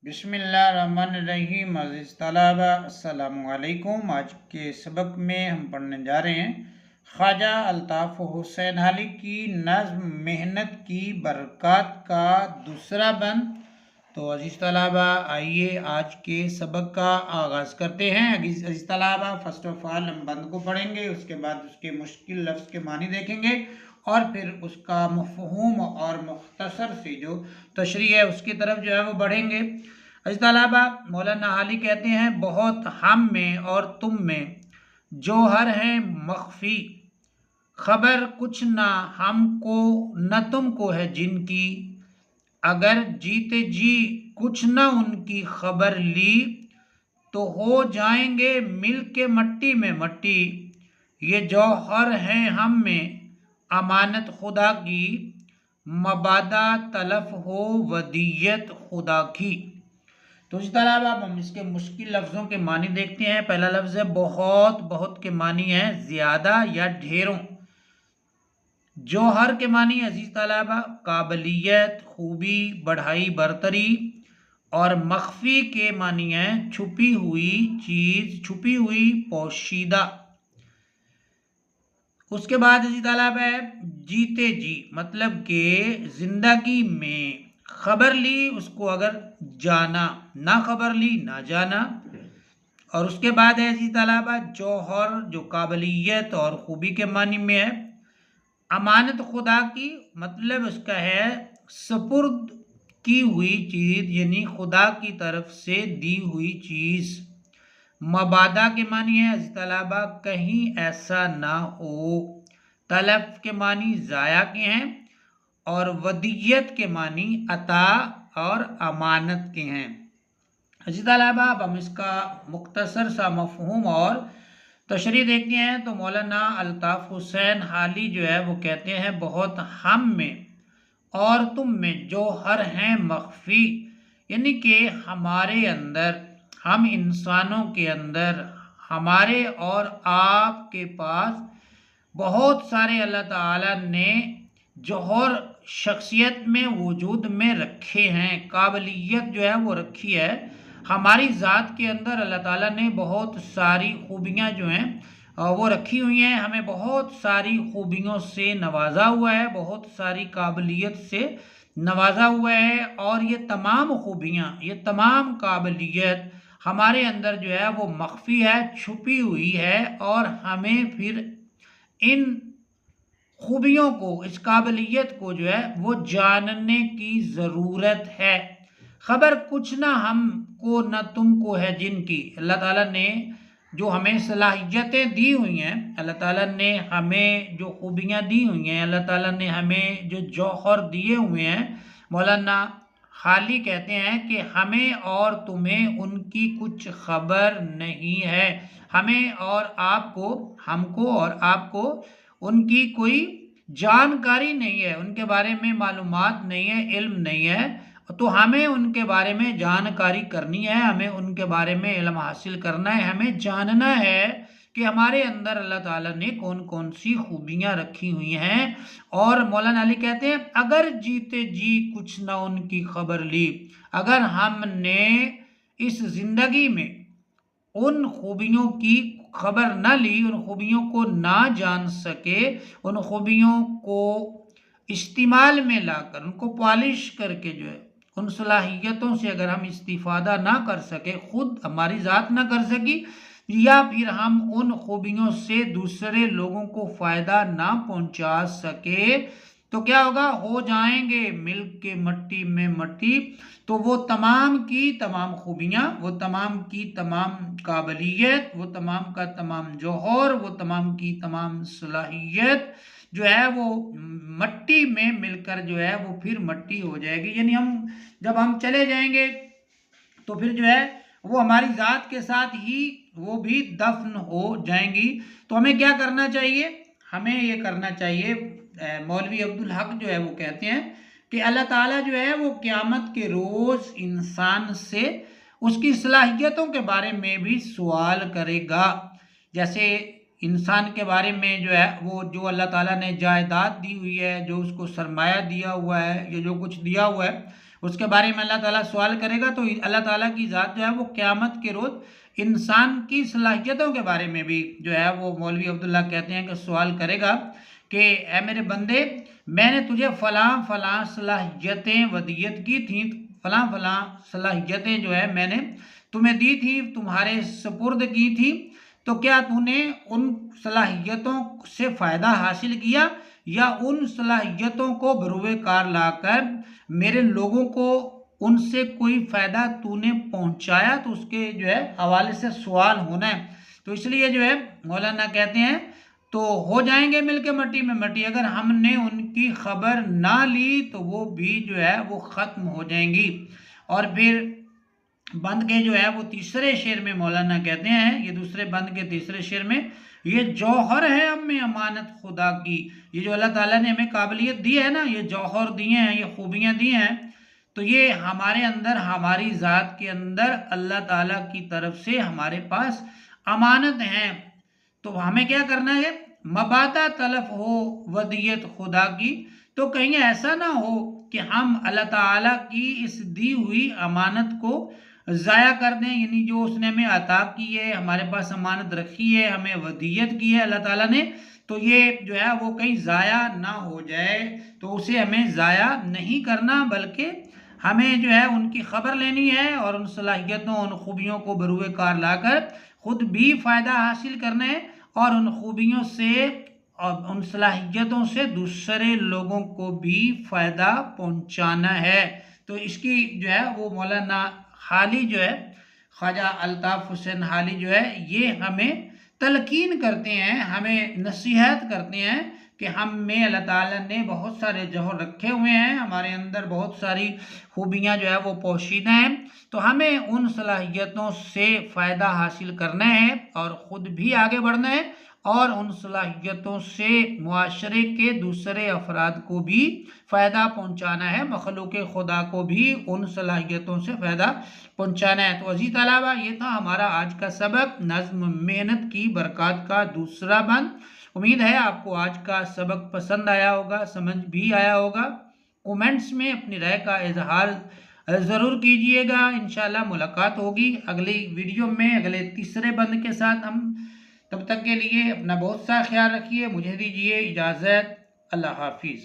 बिस्मिल्लाहिर्रहमानिर्रहीम। अज़ीज़ तलबा अस्सलामु अलैकुम। आज के सबक में हम पढ़ने जा रहे हैं ख्वाजा अल्ताफ़ हुसैन हाली की नज़्म मेहनत की बरक़ात का दूसरा बंद। तो अज़ीज़ तलबा आइए आज के सबक का आगाज़ करते हैं। अज़ीज़ तलबा फर्स्ट ऑफ ऑल हम बंद को पढ़ेंगे, उसके बाद उसके मुश्किल लफ्ज़ के मानी देखेंगे और फिर उसका मफ़हूम और मुख्तसर से जो तशरीह है उसकी तरफ जो है वो बढ़ेंगे। अज़ीज़ तलबा मौलाना हाली कहते हैं, बहुत हम में और तुम में जौहर है मख्फी, खबर कुछ ना हमको न तुमको है जिनकी, अगर जीते जी कुछ न उनकी खबर ली तो हो जाएंगे मिल के मट्टी में मट्टी। ये जौहर हैं हम में अमानत खुदा की, मबादा तलफ हो वदीयत खुदा की। तो इस तरह अब हम इसके मुश्किल लफ्ज़ों के मानी देखते हैं। पहला लफ्ज़ है बहुत। बहुत के मानी है ज़्यादा या ढेरों। जौहर के मानी अजीज़ तलबा काबिलियत, खूबी, बढ़ाई, बरतरी। और मख्फी के मानी है छुपी हुई चीज़, छुपी हुई, पोशीदा। उसके बाद अजीज़ तलबा है जीते जी, मतलब कि ज़िंदगी में। खबर ली, उसको अगर जाना, ना खबर ली ना जाना। और उसके बाद है अजीज़ तलबा जौहर, जो काबिलियत और खूबी के मानी में है। अमानत खुदा की, मतलब उसका है सपुर्द की हुई चीज़, यानी खुदा की तरफ से दी हुई चीज़। मबादा के मानी है अज़ीज़ तलबा कहीं ऐसा ना हो। तलफ के मानी ज़ाया के हैं। और वदीयत के मानी अता और अमानत के हैं। अज़ीज़ तलबा अब हम इसका मुख्तसर सा मफ़हूम और तशरीह देखते हैं। तो मौलाना अल्ताफ़ हुसैन हाली जो है वो कहते हैं, बहुत हम में और तुम में जौहर हैं मख्फी, यानी कि हमारे अंदर, हम इंसानों के अंदर, हमारे और आपके पास बहुत सारे अल्लाह ताला ने जौहर शख्सियत में वजूद में रखे हैं। काबिलियत जो है वो रखी है। हमारी ज़ात के अंदर अल्लाह ताला ने बहुत सारी खूबियाँ जो हैं वो रखी हुई हैं। हमें बहुत सारी खूबियों से नवाजा हुआ है, बहुत सारी काबिलियत से नवाजा हुआ है। और ये तमाम खूबियाँ, ये तमाम काबिलियत हमारे अंदर जो है वो मख्फी है, छुपी हुई है। और हमें फिर इन खूबियों को, इस काबिलियत को जो है वो जानने की ज़रूरत है। खबर कुछ ना हमको न तुमको है जिनकी, अल्लाह ताला ने जो हमें सलाहियतें दी हुई हैं, अल्लाह ताला ने हमें जो खूबियाँ दी हुई हैं, अल्लाह ताला ने हमें जो जौहर दिए हुए हैं, मौलाना हाली कहते हैं कि हमें और तुम्हें उनकी कुछ खबर नहीं है। हमें और आपको, हमको और आपको उनकी कोई जानकारी नहीं है, उनके बारे में मालूमात नहीं है, इल्म नहीं है। तो हमें उनके बारे में जानकारी करनी है, हमें उनके बारे में इल्म हासिल करना है। हमें जानना है कि हमारे अंदर अल्लाह ताला ने कौन कौन सी खूबियाँ रखी हुई हैं। और मौलाना अली कहते हैं, अगर जीते जी कुछ ना उनकी खबर ली, अगर हमने इस ज़िंदगी में उन खूबियों की खबर न ली, उन खूबियों को ना जान सके, उन खूबियों को इस्तेमाल में लाकर, उनको पॉलिश करके जो है उन सलाहियतों से अगर हम इस्तिफादा ना कर सके, खुद हमारी ज़ात ना कर सकी, या फिर हम उन खूबियों से दूसरे लोगों को फ़ायदा ना पहुंचा सके, तो क्या होगा, हो जाएंगे मिल के मट्टी में मट्टी। तो वो तमाम की तमाम खूबियाँ, वो तमाम की तमाम काबिलियत, वो तमाम का तमाम जौहर, वो तमाम की तमाम सलाहियत जो है वो मट्टी में मिलकर जो है वो फिर मट्टी हो जाएगी। यानी हम जब हम चले जाएंगे तो फिर जो है वो हमारी ज़ात के साथ ही वो भी दफन हो जाएंगी। तो हमें क्या करना चाहिए, हमें ये करना चाहिए, मौलवी अब्दुल हक जो है वो कहते हैं कि अल्लाह ताला जो है वो क़यामत के रोज़ इंसान से उसकी सलाहियतों के बारे में भी सवाल करेगा। जैसे इंसान के बारे में जो है वो, जो अल्लाह ताला ने जायदाद दी हुई है, जो उसको सरमाया दिया हुआ है, ये जो कुछ दिया हुआ है, اس کے بارے میں اللہ تعالیٰ سوال کرے گا، تو اللہ تعالیٰ کی ذات جو ہے وہ قیامت کے روز انسان کی صلاحیتوں کے بارے میں بھی جو ہے وہ مولوی عبداللہ کہتے ہیں کہ سوال کرے گا کہ اے میرے بندے، میں نے تجھے فلاں فلاں صلاحیتیں ودیت کی تھیں، فلاں فلاں صلاحیتیں جو ہے میں نے تمہیں دی تھی، تمہارے سپرد کی تھی، تو کیا تو نے ان صلاحیتوں سے فائدہ حاصل کیا یا ان صلاحیتوں کو بروئے کار لا کر میرے لوگوں کو ان سے کوئی فائدہ تو نے پہنچایا؟ تو اس کے جو ہے حوالے سے سوال ہونا ہے۔ تو اس لیے جو ہے مولانا کہتے ہیں تو ہو جائیں گے مل کے مٹی میں مٹی، اگر ہم نے ان کی خبر نہ لی تو وہ بھی جو ہے وہ ختم ہو جائیں گی۔ اور پھر بند کے جو ہے وہ تیسرے شعر میں مولانا کہتے ہیں، یہ دوسرے بند کے تیسرے شعر میں، یہ جوہر ہے ہم میں امانت خدا کی، یہ جو اللہ تعالیٰ نے ہمیں قابلیت دی ہے نا، یہ جوہر دیے ہیں، یہ خوبیاں دی ہیں، تو یہ ہمارے اندر، ہماری ذات کے اندر اللہ تعالیٰ کی طرف سے ہمارے پاس امانت ہیں۔ تو ہمیں کیا کرنا ہے؟ مبادہ تلف ہو ودیت خدا کی، تو کہیں ایسا نہ ہو کہ ہم اللہ تعالیٰ کی اس دی ہوئی امانت کو ضائع کر دیں، یعنی جو اس نے ہمیں عطا کی ہے، ہمارے پاس امانت رکھی ہے، ہمیں ودیت کی ہے اللہ تعالیٰ نے، تو یہ جو ہے وہ کہیں ضائع نہ ہو جائے، تو اسے ہمیں ضائع نہیں کرنا، بلکہ ہمیں جو ہے ان کی خبر لینی ہے اور ان صلاحیتوں، ان خوبیوں کو بروئے کار لا کر خود بھی فائدہ حاصل کرنا ہے، اور ان خوبیوں سے اور ان صلاحیتوں سے دوسرے لوگوں کو بھی فائدہ پہنچانا ہے۔ تو اس کی جو ہے وہ مولانا حالی جو ہے، خواجہ الطاف حسین حالی جو ہے، یہ ہمیں تلقین کرتے ہیں، ہمیں نصیحت کرتے ہیں کہ ہم میں اللہ تعالیٰ نے بہت سارے جوہر رکھے ہوئے ہیں، ہمارے اندر بہت ساری خوبیاں جو ہے وہ پوشیدہ ہیں، تو ہمیں ان صلاحیتوں سے فائدہ حاصل کرنا ہے اور خود بھی آگے بڑھنا ہے، اور ان صلاحیتوں سے معاشرے کے دوسرے افراد کو بھی فائدہ پہنچانا ہے، مخلوق خدا کو بھی ان صلاحیتوں سے فائدہ پہنچانا ہے۔ تو عزیز طلبہ، یہ تھا ہمارا آج کا سبق، نظم محنت کی برکات کا دوسرا بند۔ امید ہے آپ کو آج کا سبق پسند آیا ہوگا، سمجھ بھی آیا ہوگا۔ کومنٹس میں اپنی رائے کا اظہار ضرور کیجئے گا۔ انشاءاللہ ملاقات ہوگی اگلی ویڈیو میں اگلے تیسرے بند کے ساتھ۔ ہم تب تک کے لیے اپنا بہت سا خیال رکھیے، مجھے دیجیے اجازت، اللہ حافظ۔